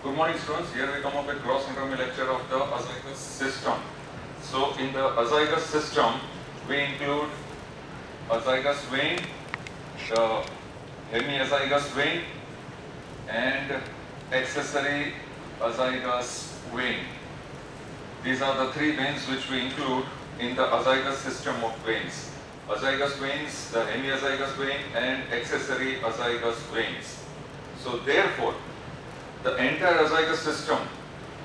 Good morning, students. Here we come up with gross anatomy lecture of the Azygos system. So in the Azygos system, we include azygous vein, the hemiazygous vein, and accessory azygous vein. These are the three veins which we include in the azygous system of veins. Azygous veins, the hemiazygous vein, and accessory azygous veins. So therefore, the entire azygous system,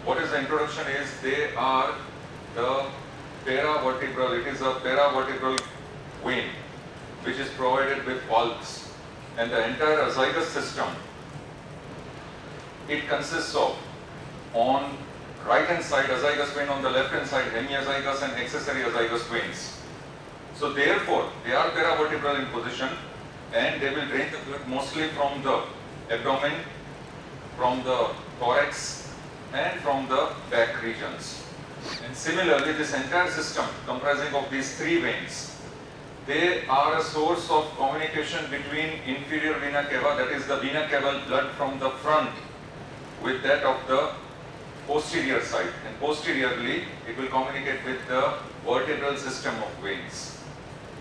what is the introduction is, they are the paravertebral, it is a paravertebral vein which is provided with valves, and the entire azygous system, it consists of, on right hand side azygous vein, on the left hand side hemiazygous and accessory azygous veins. So therefore they are paravertebral in position, and they will drain the blood mostly from the abdomen, from the thorax, and from the back regions. And similarly, this entire system comprising of these three veins, they are a source of communication between inferior vena cava, that is the vena cava blood from the front, with that of the posterior side, and posteriorly it will communicate with the vertebral system of veins.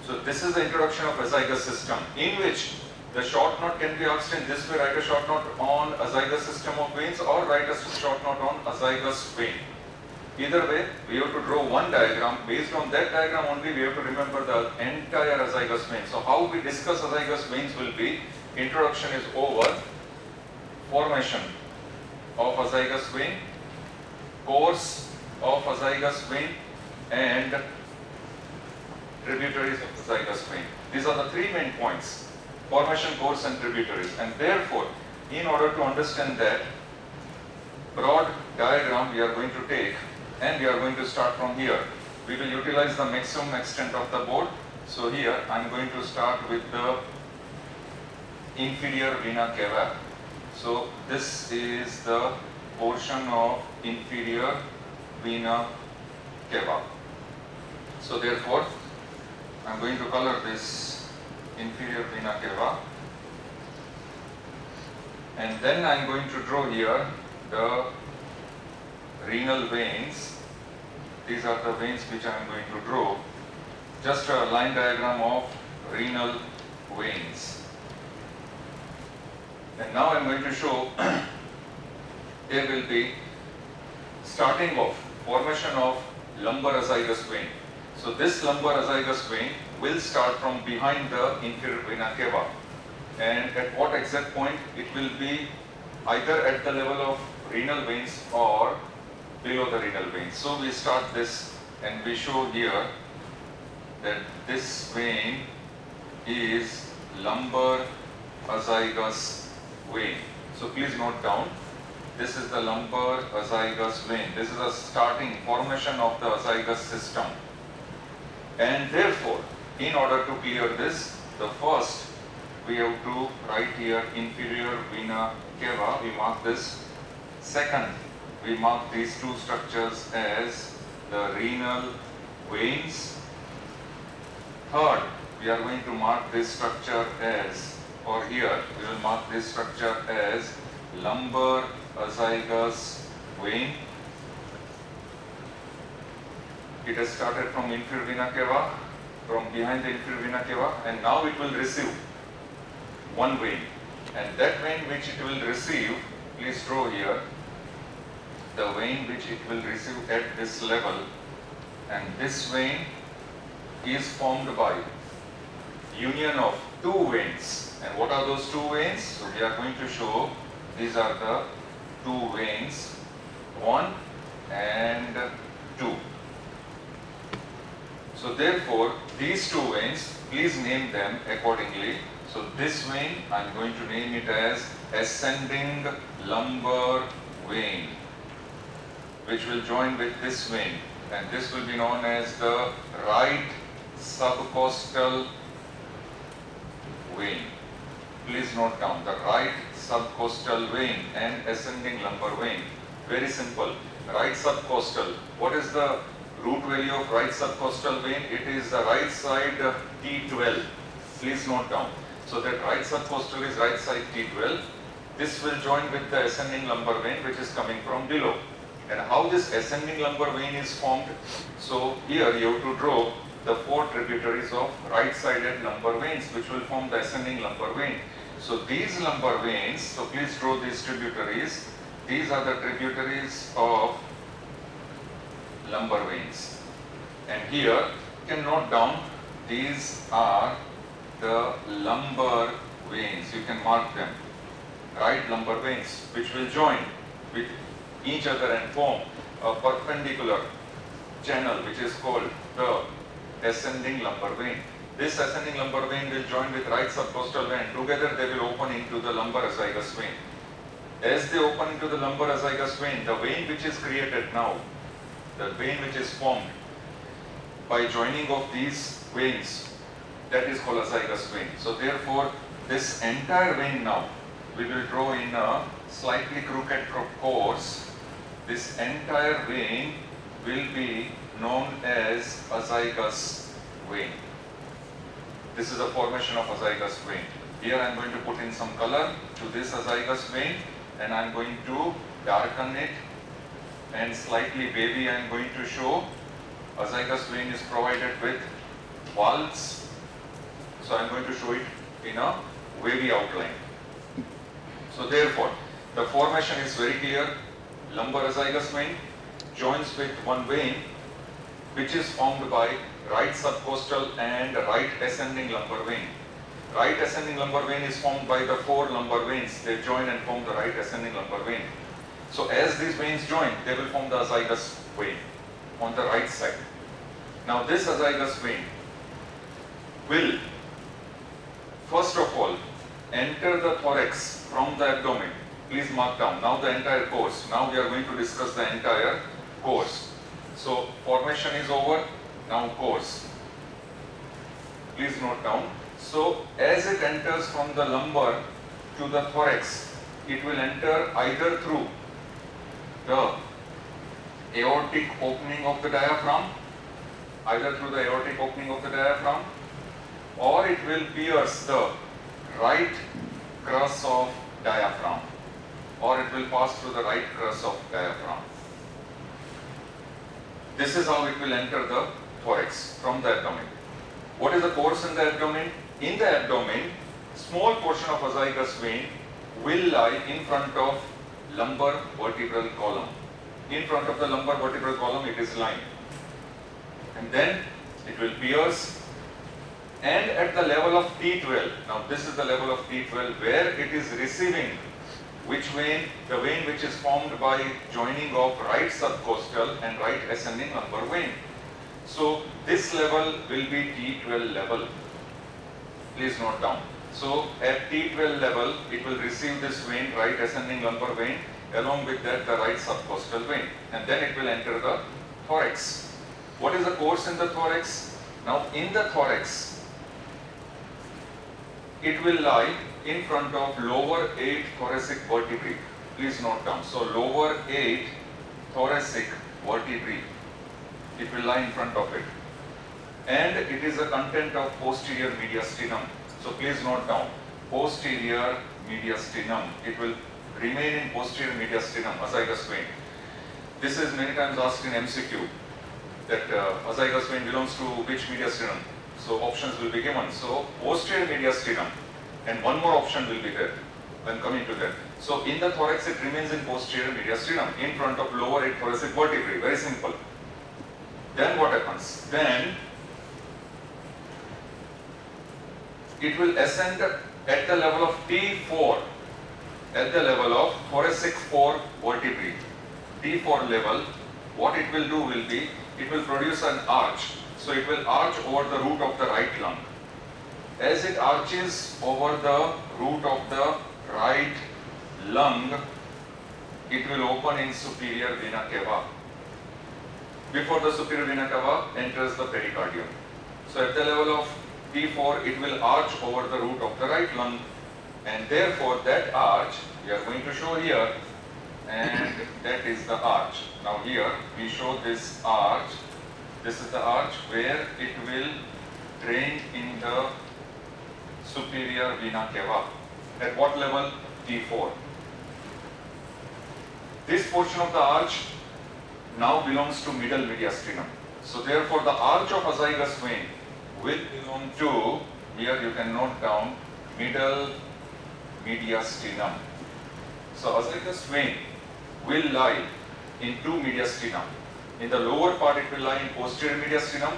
So this is the introduction of azygous system, in which the short note can be asked in this way: write a short note on azygous system of veins, or write a short note on azygous vein. Either way, we have to draw one diagram. Based on that diagram only, we have to remember the entire azygous vein. So how we discuss azygous veins will be: introduction is over, formation of azygous vein, course of azygous vein, and tributaries of azygous vein. These are the three main points: formation, course, and tributaries. And therefore, in order to understand that, broad diagram we are going to take, and we are going to start from here. We will utilize the maximum extent of the board. So here I am going to start with the inferior vena cava. So this is the portion of inferior vena cava. So therefore I am going to color this inferior vena cava, and then I am going to draw here the renal veins. These are the veins which I am going to draw. Just a line diagram of renal veins. And now I am going to show there will be starting of formation of lumbar azygous vein. So this lumbar azygous vein will start from behind the inferior vena cava, and at what exact point it will be either at the level of renal veins or below the renal veins. So we start this, and we show here that this vein is lumbar azygous vein. So please note down, this is the lumbar azygous vein. This is a starting formation of the azygous system. And therefore, in order to clear this, the first we have to write here inferior vena cava, we mark this. Second, we mark these two structures as the renal veins. Third, we are going to mark this structure as, or here we will mark this structure as lumbar azygous vein. It has started from inferior vena cava, from behind the inferior vena cava, and now it will receive one vein. And that vein which it will receive, please draw here, the vein which it will receive at this level, and this vein is formed by union of two veins. And what are those two veins? So we are going to show these are the two veins, 1 and 2. So therefore these two veins, please name them accordingly. So this vein I am going to name it as ascending lumbar vein, which will join with this vein, and this will be known as the right subcostal vein. Please note down the right subcostal vein and ascending lumbar vein. Very simple. Right subcostal. What is the root value of right subcostal vein? It is the right side T12. Please note down. So that right subcostal is right side T12, this will join with the ascending lumbar vein which is coming from below. And how this ascending lumbar vein is formed? So here you have to draw the 4 tributaries of right-sided lumbar veins which will form the ascending lumbar vein. So these lumbar veins, so please draw these tributaries. These are the tributaries of lumbar veins. And here you can note down, these are the lumbar veins. You can mark them. Right lumbar veins which will join with each other and form a perpendicular channel which is called the ascending lumbar vein. This ascending lumbar vein will join with right subcostal vein. Together they will open into the lumbar azygos vein. As they open into the lumbar azygos vein, the vein which is created now, the vein which is formed by joining of these veins, that is called azygos vein. So therefore, this entire vein now, we will draw in a slightly crooked course. This entire vein will be known as azygos vein. This is a formation of azygos vein. Here I am going to put in some color to this azygos vein and I am going to darken it, and slightly wavy I am going to show. Azygos vein is provided with valves, so I am going to show it in a wavy outline. So therefore, the formation is very clear. Lumbar azygos vein joins with one vein which is formed by right subcostal and right ascending lumbar vein. Right ascending lumbar vein is formed by the 4 lumbar veins. They join and form the right ascending lumbar vein. So as these veins join, they will form the azygos vein on the right side. Now this azygos vein will first of all enter the thorax from the abdomen. Please mark down now the entire course. Now we are going to discuss the entire course. So formation is over, now course. Please note down. So as it enters from the lumbar to the thorax, it will enter either through the aortic opening of the diaphragm, or it will pierce the right crus of diaphragm, or it will pass through the right crus of diaphragm. This is how it will enter the thorax from the abdomen. What is the course in the abdomen? In the abdomen, small portion of azygos vein will lie in front of lumbar vertebral column. In front of the lumbar vertebral column it is lying. And then it will pierce, and at the level of T12, now this is the level of T12 where it is receiving which vein? The vein which is formed by joining of right subcostal and right ascending lumbar vein. So this level will be T12 level. Please note down. So at T12 level, it will receive this vein, right ascending lumbar vein, along with that the right subcostal vein, and then it will enter the thorax. What is the course in the thorax? Now in the thorax, it will lie in front of lower 8 thoracic vertebrae. Please note down. So lower 8 thoracic vertebrae, it will lie in front of it. And it is a content of posterior mediastinum. So please note down, posterior mediastinum. It will remain in posterior mediastinum, azygos vein. This is many times asked in MCQ, that azygos vein belongs to which mediastinum. So options will be given. So posterior mediastinum, and one more option will be there when coming to that. So in the thorax it remains in posterior mediastinum in front of lower 8 thoracic vertebrae. Very simple. Then what happens? Then it will ascend at the level of T4, at the level of thoracic 4 vertebrae. T4 level, what it will do will be, it will produce an arch. So it will arch over the root of the right lung. As it arches over the root of the right lung, it will open in superior vena cava. Before the superior vena cava enters the pericardium. So at the level of T4, it will arch over the root of the right lung, and therefore that arch we are going to show here, and that is the arch. Now here we show this arch. This is the arch where it will drain in the superior vena cava. At what level? T4. This portion of the arch now belongs to middle mediastinum. So therefore the arch of azygous vein will belong to, here you can note down, middle mediastinum. So azygous vein will lie in two mediastinum. In the lower part it will lie in posterior mediastinum,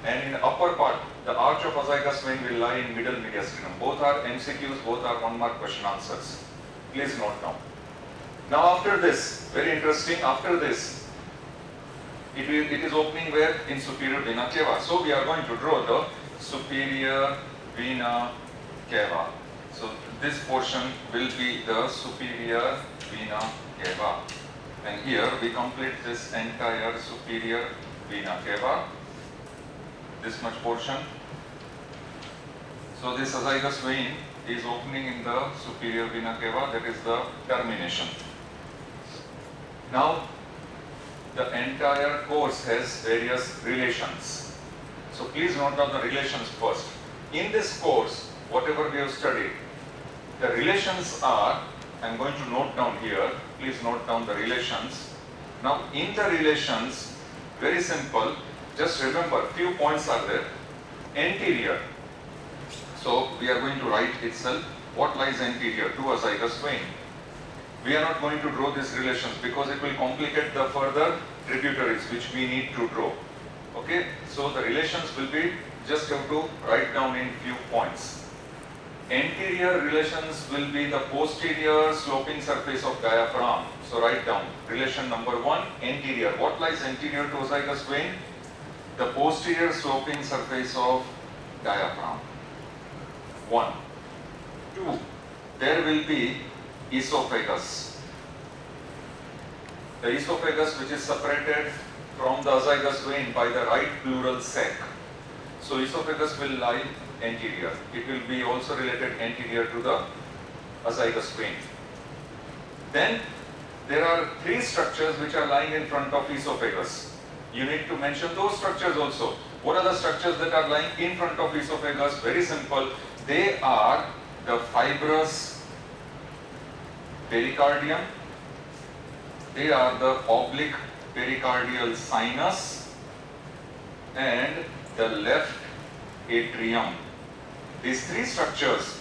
and in the upper part the arch of azygous vein will lie in middle mediastinum. Both are MCQs, both are 1 mark question answers. Please note down. Now after this, very interesting, after this, it is opening where? In superior vena cava. So we are going to draw the superior vena cava. So this portion will be the superior vena cava. And here we complete this entire superior vena cava. This much portion. So this azygous vein is opening in the superior vena cava, that is the termination. Now the entire course has various relations. So please note down the relations first. In this course, whatever we have studied, the relations are, I am going to note down here, please note down the relations. Now in the relations, very simple, just remember few points are there. Anterior. So we are going to write itself what lies anterior to azygous vein. We are not going to draw these relations because it will complicate the further tributaries which we need to draw. Okay, so the relations will be, just have to write down in few points. Anterior relations will be the posterior sloping surface of diaphragm. So write down relation number 1, anterior. What lies anterior to azygous vein? The posterior sloping surface of diaphragm. 1. 2. There will be esophagus. The esophagus which is separated from the azygous vein by the right pleural sac. So esophagus will lie anterior. It will be also related anterior to the azygous vein. Then there are 3 structures which are lying in front of esophagus. You need to mention those structures also. What are the structures that are lying in front of esophagus? Very simple. They are the fibrous pericardium, they are the oblique pericardial sinus, and the left atrium. These 3 structures,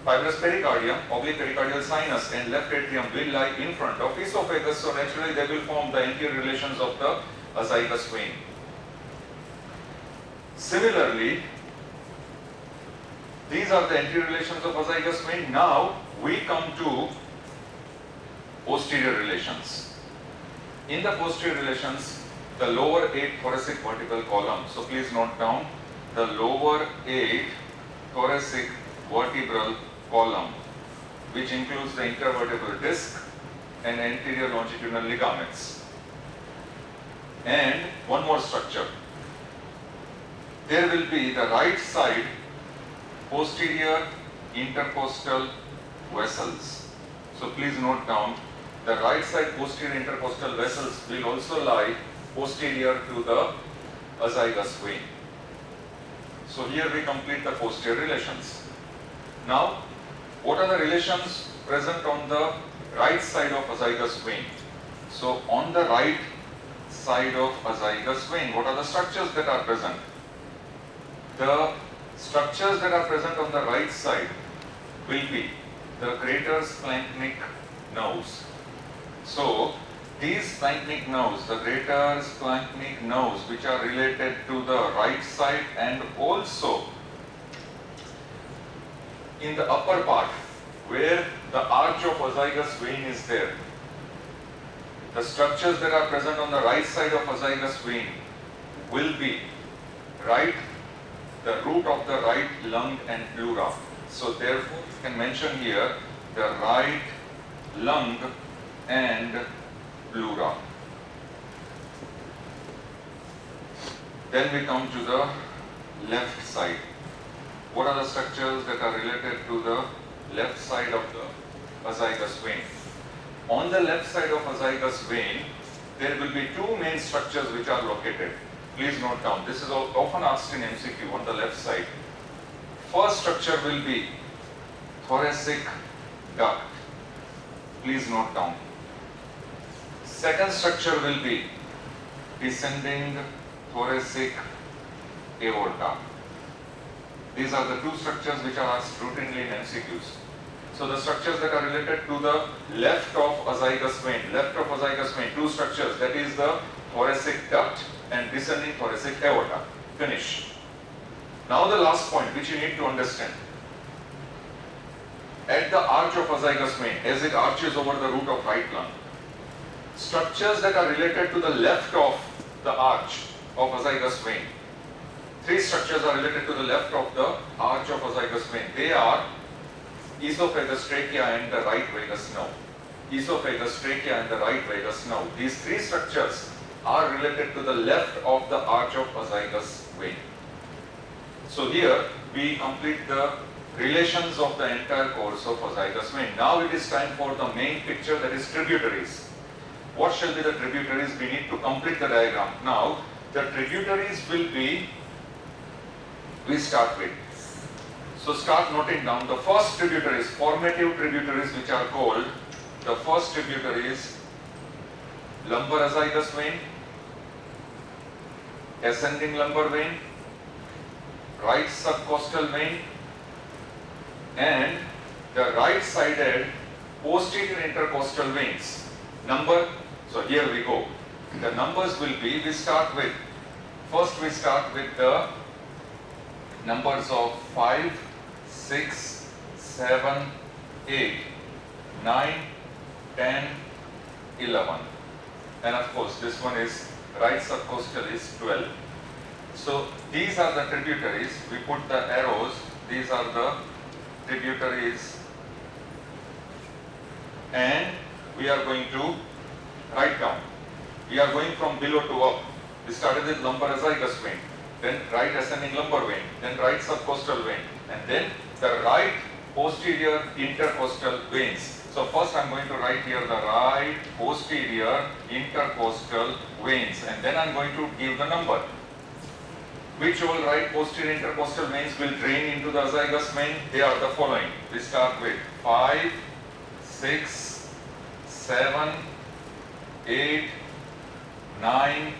fibrous pericardium, oblique pericardial sinus, and left atrium, will lie in front of esophagus. So naturally they will form the anterior relations of the azygous vein. Similarly, these are the anterior relations of azygous vein. Now we come to posterior relations. In the posterior relations, the lower 8 thoracic vertebral column. So please note down the lower 8 thoracic vertebral column, which includes the intervertebral disc and anterior longitudinal ligaments. And one more structure. There will be the right side posterior intercostal vessels. So please note down the right side posterior intercostal vessels will also lie posterior to the azygous vein. So here we complete the posterior relations. Now, what are the relations present on the right side of azygous vein? So on the right side of azygous vein, what are the structures that are present? The structures that are present on the right side will be the greater splanchnic nerves. So these splanchnic nerves, the greater splanchnic nerves, which are related to the right side, and also in the upper part where the arch of azygous vein is there, the structures that are present on the right side of azygous vein will be the root of the right lung and pleura. So therefore you can mention here the right lung and pleura. Then we come to the left side. What are the structures that are related to the left side of the azygous vein? On the left side of azygous vein, there will be 2 main structures which are located. Please note down, this is often asked in MCQ on the left side. First structure will be thoracic duct. Please note down. Second structure will be descending thoracic aorta. These are the two structures which are asked routinely in MCQs. So the structures that are related to the left of azygous vein, two structures, that is the thoracic duct and descending thoracic aorta. Finish. Now the last point which you need to understand. At the arch of azygous vein, as it arches over the root of right lung, structures that are related to the left of the arch of azygous vein, three structures are related to the left of the arch of azygous vein. They are esophagus, trachea and the right vagus nerve. Esophagus, trachea and the right vagus nerve. These three structures are related to the left of the arch of azygous vein. So here we complete the relations of the entire course of azygous vein. Now it is time for the main picture, that is tributaries. What shall be the tributaries? We need to complete the diagram. Now the tributaries will be, we start with. So start noting down the first tributaries, formative tributaries which are called, the first tributary is lumbar azygous vein, ascending lumbar vein, right subcostal vein, and the right sided posterior intercostal veins. So here we go. The numbers will be, first we start with the numbers of 5, 6, 7, 8, 9, 10, 11. And of course this one is right subcostal is 12. So these are the tributaries. We put the arrows. These are the tributaries. And we are going to write down. We are going from below to up. We started with lumbar azygous vein, then right ascending lumbar vein, then right subcostal vein, and then the right posterior intercostal veins. So first I am going to write here the right posterior intercostal veins, and then I am going to give the number. Which all right posterior intercostal veins will drain into the azygous vein? They are the following. We start with 5, 6, 7, 8, 9,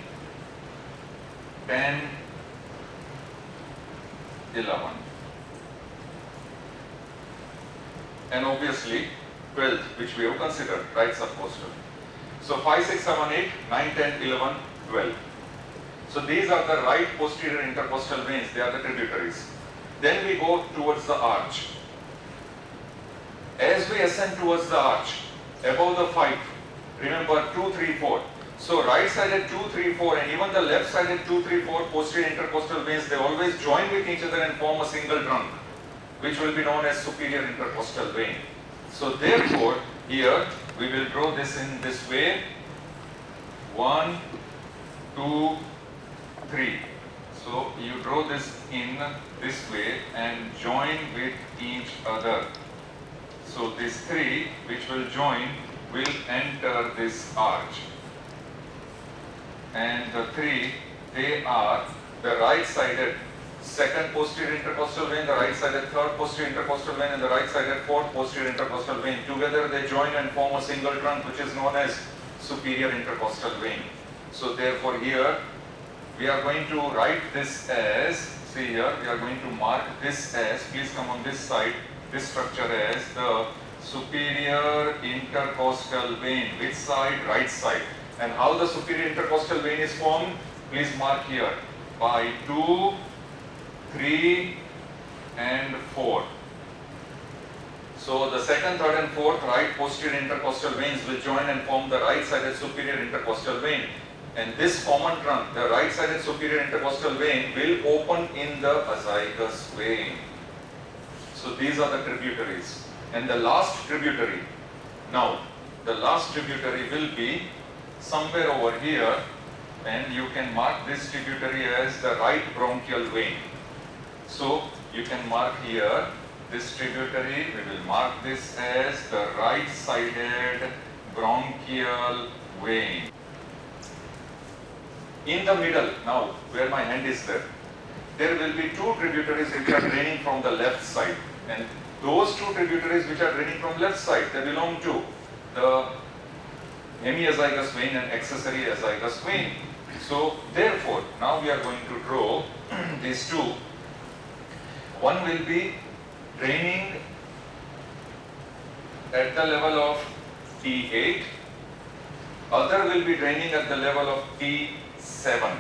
10, 11. And obviously 12th, which we have considered, right subcostal. So 5, 6, 7, 8, 9, 10, 11, 12. So these are the right posterior intercostal veins, they are the tributaries. Then we go towards the arch. As we ascend towards the arch, above the 5, remember 2, 3, 4. So right sided 2, 3, 4 and even the left sided 2, 3, 4 posterior intercostal veins, they always join with each other and form a single trunk, which will be known as superior intercostal vein. So therefore, here we will draw this in this way. 1, 2, 3. So you draw this in this way and join with each other. So these 3 which will join will enter this arch. And the 3, they are the right sided second posterior intercostal vein, the right sided third posterior intercostal vein and the right sided fourth posterior intercostal vein. Together they join and form a single trunk which is known as superior intercostal vein. So therefore here we are going to write this as, see here, we are going to mark this as, please come on this side, this structure as the superior intercostal vein. Which side? Right side. And how the superior intercostal vein is formed? Please mark here by 2, 3 and 4. So the second, third and fourth right posterior intercostal veins will join and form the right sided superior intercostal vein. And this common trunk, the right sided superior intercostal vein, will open in the azygous vein. So these are the tributaries. And the last tributary, now the last tributary will be somewhere over here, and you can mark this tributary as the right bronchial vein. So you can mark here this tributary, we will mark this as the right sided bronchial vein. In the middle, now where my hand is there will be 2 tributaries which are draining from the left side, and those two tributaries which are draining from left side, they belong to the hemiazygous vein and accessory azygous vein. So therefore, now we are going to draw these two. One will be draining at the level of T8, other will be draining at the level of T7.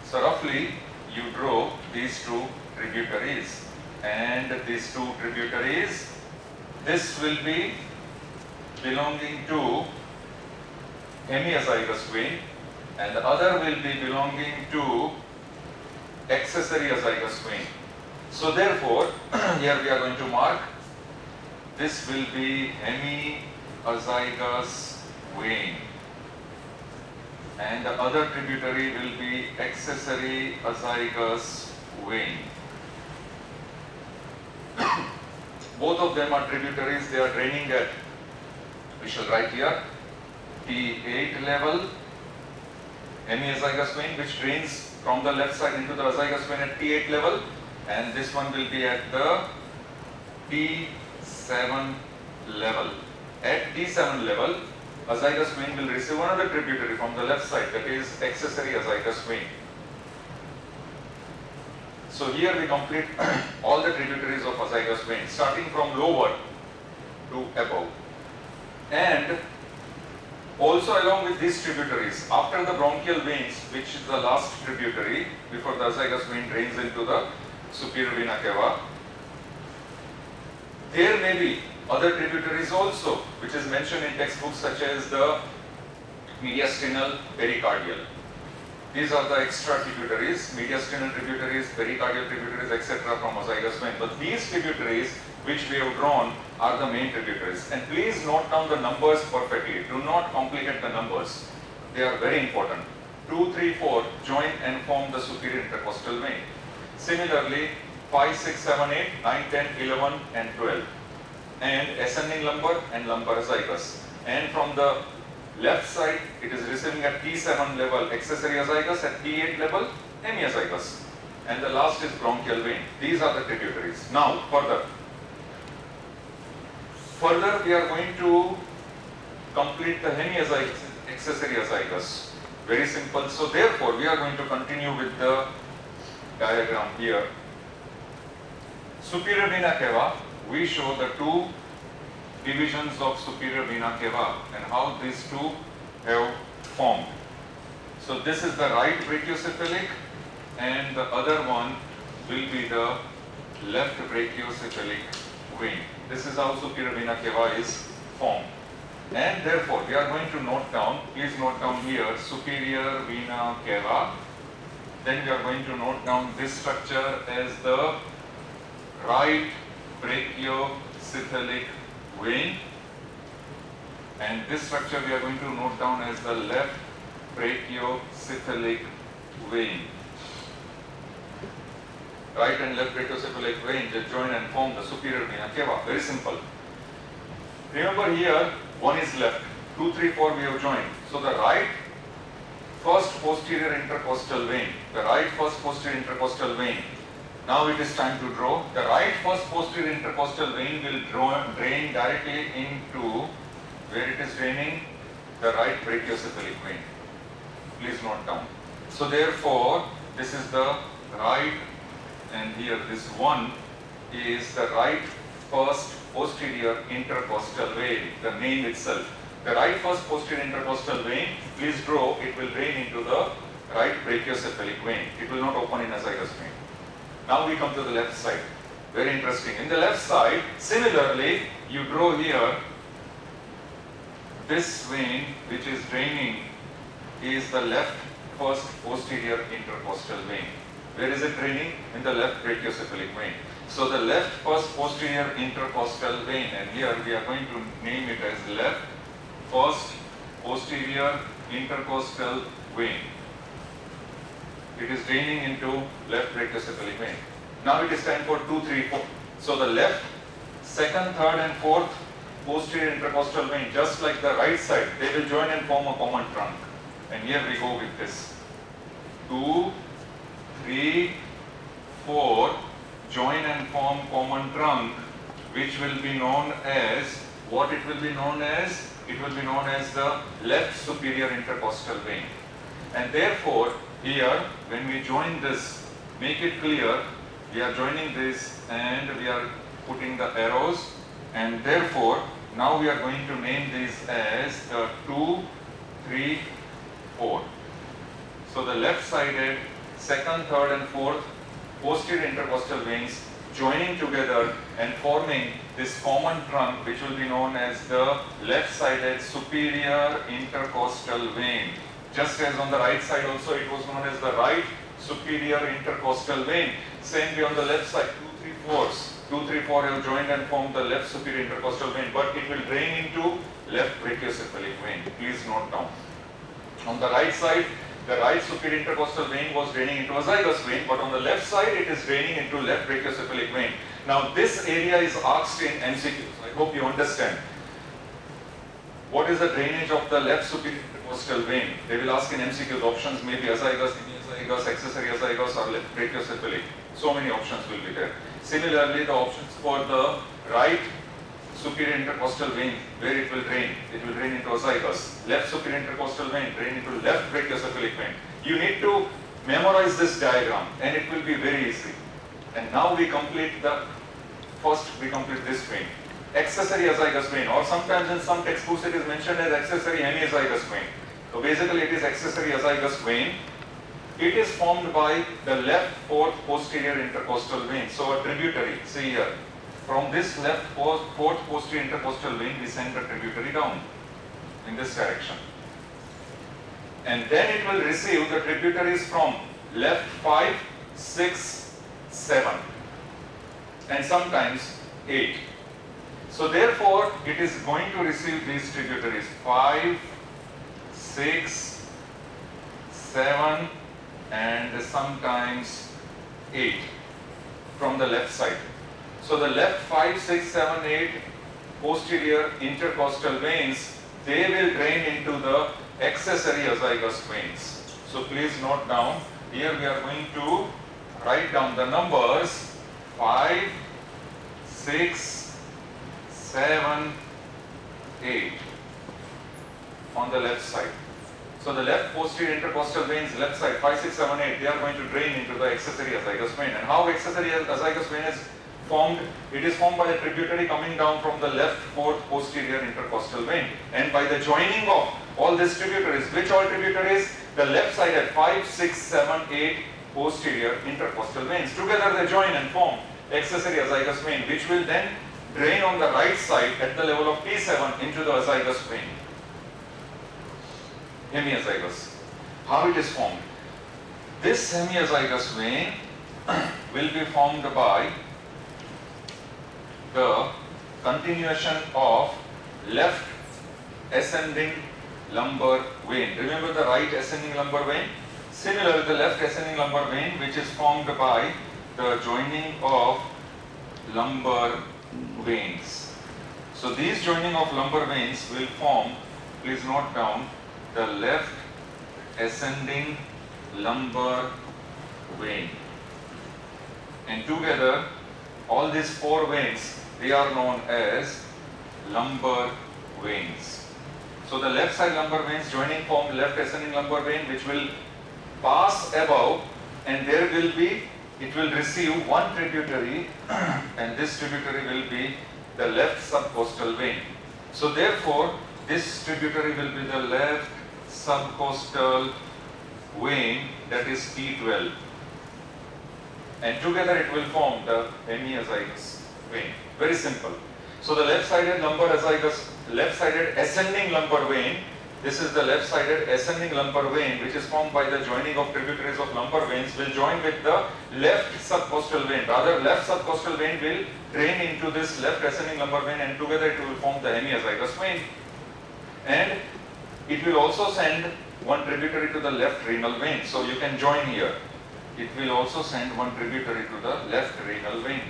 So roughly you draw these two tributaries, and these two tributaries, this will be belonging to hemiazygous vein and the other will be belonging to accessory azygous vein. So therefore, here we are going to mark, this will be hemiazygous vein and the other tributary will be accessory azygous vein. Both of them are tributaries, they are draining at, we shall write here, T8 level, hemiazygous vein which drains from the left side into the azygous vein at T8 level, and this one will be at the T7 level. At T7 level, azygous vein will receive another tributary from the left side, that is accessory azygous vein. So here we complete all the tributaries of azygous vein, starting from lower to above. And also along with these tributaries, after the bronchial veins, which is the last tributary before the azygous vein drains into the superior vena cava, there may be other tributaries also, which is mentioned in textbooks such as the mediastinal, pericardial. These are the extra tributaries, mediastinal tributaries, pericardial tributaries, etc. from azygous vein. But these tributaries which we have drawn are the main tributaries. And please note down the numbers perfectly. Do not complicate the numbers. They are very important. 2, 3, 4 join and form the superior intercostal vein. Similarly, 5, 6, 7, 8, 9, 10, 11 and 12. And ascending lumbar and lumbar azygous. And from the left side, it is receiving at T7 level accessory azygous, at T8 level hemiazygous. And the last is bronchial vein. These are the tributaries. Now, further we are going to complete the hemiazygous, accessory azygous. Very simple. So therefore, we are going to continue with the diagram here. Superior vena cava, we show the two divisions of superior vena cava and how these two have formed. So this is the right brachiocephalic and the other one will be the left brachiocephalic vein. This is how superior vena cava is formed. And therefore, we are going to note down, please note down here, superior vena cava. Then we are going to note down this structure as the right brachiocephalic vein, and this structure we are going to note down as the left brachiocephalic vein. Right and left brachiocephalic vein just join and form the superior vena cava. Very simple. Remember here, one is left, 2, 3, 4 we have joined. So the right first posterior intercostal vein, the right first posterior intercostal vein. Now it is time to draw. The right first posterior intercostal vein will drain directly into where it is draining, the right brachiocephalic vein. Please note down. So therefore, this is the right, and here this one is the right first posterior intercostal vein, the name itself. The right first posterior intercostal vein, please draw, it will drain into the right brachiocephalic vein. It will not open in azygous vein. Now we come to the left side. Very interesting. In the left side, similarly, you draw here this vein which is draining is the left first posterior intercostal vein. Where is it draining? In the left brachiocephalic vein. So the left first posterior intercostal vein, and here we are going to name it as left first posterior intercostal vein. It is draining into left brachiocephalic vein. Now it is time for 2, 3, 4. So the left, second, third and fourth posterior intercostal vein, just like the right side, they will join and form a common trunk. And here we go with this. 2, 3, 4, join and form common trunk which will be known as, what it will be known as? It will be known as the left superior intercostal vein. And therefore, here, when we join this, make it clear, we are joining this and we are putting the arrows, and therefore, now we are going to name these as the 2, 3, 4. So the left-sided second, third and fourth posterior intercostal veins joining together and forming this common trunk, which will be known as the left-sided superior intercostal vein. Just as on the right side also it was known as the right superior intercostal vein. Same way on the left side, 2, 3, 4s. 2, 3, 4 have joined and formed the left superior intercostal vein, but it will drain into left brachiocephalic vein. Please note down. On the right side, the right superior intercostal vein was draining into azygos vein, but on the left side it is draining into left brachiocephalic vein. Now this area is asked in MCQs. I hope you understand. What is the drainage of the left superior intercostal vein? They will ask in MCQs. Options may be azygos, hemiazygos, accessory azygos or left brachiocephalic. So many options will be there. Similarly, the options for the right superior intercostal vein, where it will drain into azygos. Left superior intercostal vein, drain into left brachiocephalic vein. You need to memorize this diagram and it will be very easy. And now we complete this vein. Accessory azygos vein, or sometimes in some textbooks it is mentioned as accessory hemiazygos vein. So basically it is accessory azygos vein. It is formed by the left fourth posterior intercostal vein. So a tributary, see here, from this left fourth posterior intercostal vein we send the tributary down in this direction. And then it will receive the tributaries from left 5, 6, 7 and sometimes 8. So therefore it is going to receive these tributaries 5, 6, 7 and sometimes 8 from the left side. So the left 5, 6, 7, 8 posterior intercostal veins, they will drain into the accessory azygos veins. So please note down, here we are going to write down the numbers 5, 6, 7, 8 on the left side. So the left posterior intercostal veins, left side 5, 6, 7, 8, they are going to drain into the accessory azygos vein. And how accessory azygos vein is formed? It is formed by the tributary coming down from the left fourth posterior intercostal vein. And by the joining of all these tributaries, which all tributaries? The left side at 5, 6, 7, 8 posterior intercostal veins. Together they join and form accessory azygos vein, which will then drain on the right side at the level of T7 into the azygos vein. Hemiazygos. How it is formed? This hemiazygos vein will be formed by the continuation of left ascending lumbar vein. Remember the right ascending lumbar vein? Similarly, the left ascending lumbar vein, which is formed by the joining of lumbar veins. So these joining of lumbar veins will form, please note down, the left ascending lumbar vein. And together, all these four veins, they are known as lumbar veins. So the left side lumbar veins joining form left ascending lumbar vein, which will pass above, and there will be, it will receive one tributary and this tributary will be the left subcostal vein. So therefore, this tributary will be the left subcostal vein, that is T12. And together it will form the hemiazygos vein. Very simple. So the left-sided lumbar azygos, left-sided ascending lumbar vein, this is the left-sided ascending lumbar vein, which is formed by the joining of tributaries of lumbar veins, will join with the left subcostal vein. Rather, left subcostal vein will drain into this left ascending lumbar vein, and together it will form the hemiazygos vein. And it will also send one tributary to the left renal vein. So you can join here. It will also send one tributary to the left renal vein.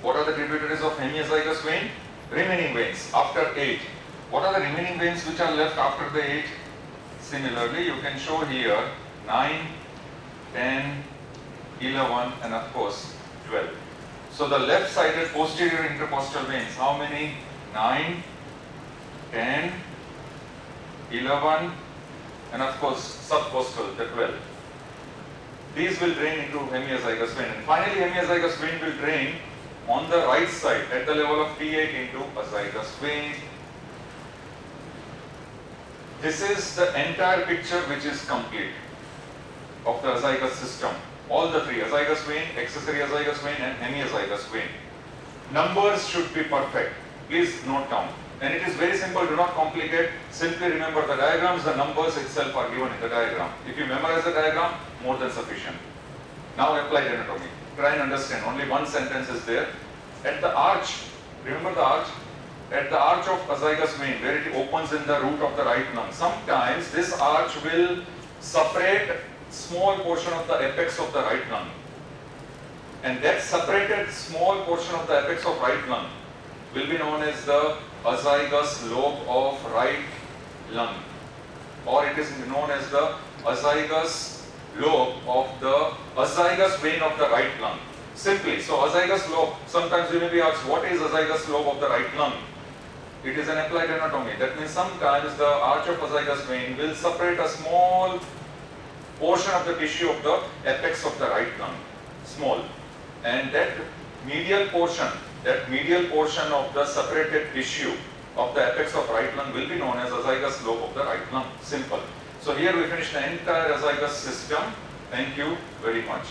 What are the tributaries of hemiazygos vein? Remaining veins after 8. What are the remaining veins which are left after the 8? Similarly, you can show here 9, 10, 11 and of course 12. So the left-sided posterior intercostal veins, how many? 9, 10, 11, and of course subcostal, the 12. These will drain into hemiazygous vein, and finally hemiazygous vein will drain on the right side at the level of T8 into azygous vein. This is the entire picture which is complete of the azygous system. All the three, azygous vein, accessory azygous vein and hemiazygous vein. Numbers should be perfect. Please note down. And it is very simple, do not complicate. Simply remember the diagrams, the numbers itself are given in the diagram. If you memorize the diagram, more than sufficient. Now applied anatomy. Try and understand, only one sentence is there. At the arch, remember the arch? At the arch of azygous vein, where it opens in the root of the right lung, sometimes this arch will separate small portion of the apex of the right lung. And that separated small portion of the apex of right lung will be known as the azygous lobe of right lung, or it is known as the azygous lobe of the azygous vein of the right lung. Simply, so azygous lobe, sometimes you may be asked, what is azygous lobe of the right lung? It is an applied anatomy. That means sometimes the arch of azygous vein will separate a small portion of the tissue of the apex of the right lung, small, and that medial portion of the separated tissue of the apex of right lung will be known as azygous lobe of the right lung. Simple. So here we finish the entire azygous system. Thank you very much.